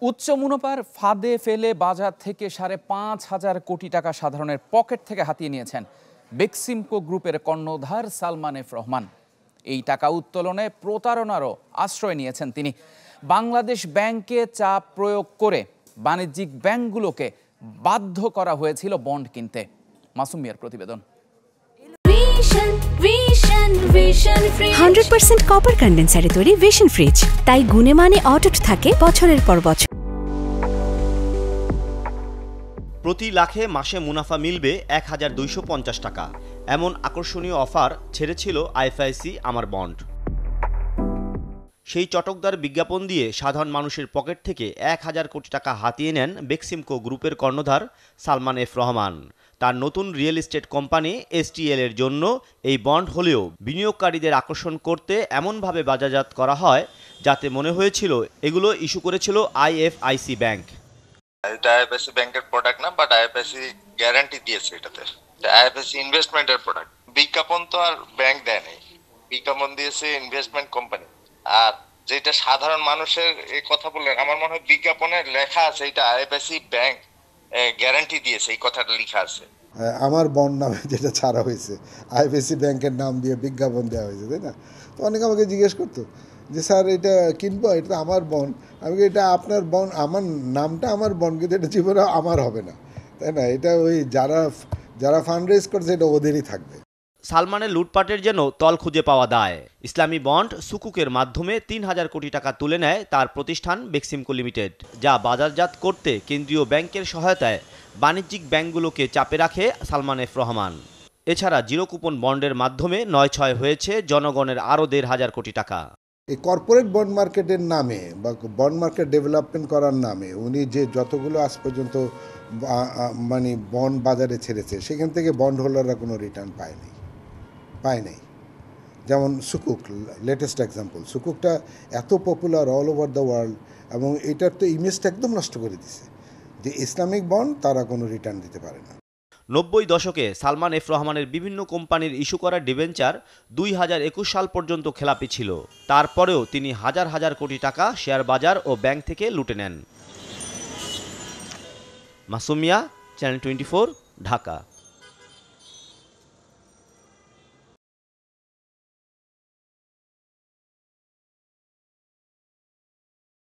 উচ্চ মুনাফার ফাঁদে ফেলে বাজার থেকে ৫,৫০০ কোটি টাকা সাধারণের পকেট থেকে হাতিয়ে নিয়েছেন বেক্সিমকো গ্রুপের কর্ণধার সালমান এফ রহমান। এই টাকা উত্তোলনে প্রতারণারও আশ্রয় নিয়েছেন তিনি। বাংলাদেশ ব্যাংকে চাপ প্রয়োগ করে বাণিজ্যিক ব্যাংকগুলোকে বাধ্য করা হয়েছিল বন্ড কিনতে। মাসুম মিয়ার প্রতিবেদন। 100% কপার কন্ডেন্সারে তৈরি ভিশন ফ্রিজ, তাই গুণে মানে অটুট থাকে বছরের পর বছর। প্রতি লাখে মাসে মুনাফা মিলবে ১,২৫০ টাকা, এমন আকর্ষণীয় অফার ছেড়েছিল আইএফআইসি আমার বন্ড। সেই চটকদার বিজ্ঞাপন দিয়ে সাধারণ মানুষের পকেট থেকে ১,০০০ কোটি টাকা হাতিয়ে নেন বেক্সিমকো গ্রুপের কর্ণধার সালমান এফ রহমান। তার নতুন রিয়েল এস্টেট কোম্পানি এসটিএল এর জন্য এই বন্ড হলেও বিনিয়োগকারীদের আকর্ষণ করতে এমনভাবে বাজারজাত করা হয় যাতে মনে হয়েছিল এগুলো ইস্যু করেছিল আইএফআইসি ব্যাংক। এটা আইএফআইসি ব্যাংকের প্রোডাক্ট না, বাট আইএফআইসি গ্যারান্টি দিয়েছে এটাতে। আইএফআইসি ইনভেস্টমেন্টের প্রোডাক্ট। বিজ্ঞাপন তো আর ব্যাংক দেয় নাই, বিজ্ঞাপন দিয়েছে ইনভেস্টমেন্ট কোম্পানি। আর যেটা সাধারণ মানুষের এই কথা বললেন, আমার মনে হয় বিজ্ঞাপনে লেখা আছে এটা আইএফআইসি ব্যাংক গ্যারান্টি দিয়েছে, এই কথাটা লেখা আছে। আমার বন্ড নামে যেটা ছাড়া হয়েছে, আইএফআইসি ব্যাংকের নাম দিয়ে বিজ্ঞাপন দেওয়া হয়েছে, তাই না? তো অনেকে আমাকে জিজ্ঞেস করতো যে স্যার এটা কিনবো, এটা তো আমার বন্ড। আমি এটা আপনার বন্ড, আমার নামটা আমার বন্ড, কিন্তু এটা জীবনে আমার হবে না, তাই না? এটা ওই যারা ফান্ড রেজ করছে এটা ওদেরই থাকবে। সালমানের লুটপাটের যেন তল খুঁজে পাওয়া দায়। ইসলামী বন্ড সুকুকের মাধ্যমে ৩,০০০ কোটি টাকা তুলে নেয় তার প্রতিষ্ঠান বেক্সিমকো লিমিটেড, যা বাজারজাত করতে কেন্দ্রীয় ব্যাংকের সহায়তায় বাণিজ্যিক ব্যাংকগুলোকে চাপে রাখে সালমান এফ রহমান। এছাড়া জিরো কুপন বন্ডের মাধ্যমে ৯/৬ হয়েছে জনগণের আরও ১,৫০০ কোটি টাকা। এই কর্পোরেট বন্ড মার্কেটের নামে বা বন্ড মার্কেট ডেভেলপমেন্ট করার নামে উনি যে যতগুলো আজ পর্যন্ত মানে বন্ড বাজারে ছেড়েছে, সেখান থেকে বন্ড হোল্ডাররা কোনো রিটার্ন পায় নাই। যেমন সুকুক, লেটেস্ট এক্সাম্পল। সুকুকটা এত popular all over the world, এবং এটার তো ইমেজটা একদম নষ্ট করে দিছে যে ইসলামিক বন্ড তারা কোনো রিটার্ন দিতে পারে না। ৯০ দশকে সালমান এফ রহমানের বিভিন্ন কোম্পানির ইস্যু করা ডিবেঞ্চার ২০২১ সাল পর্যন্ত খেলাপি ছিল। তারপরেও তিনি হাজার হাজার কোটি টাকা শেয়ার বাজার ও ব্যাংক থেকে লুটে নেন। মাসুম মিয়া, চ্যানেল 24, ঢাকা।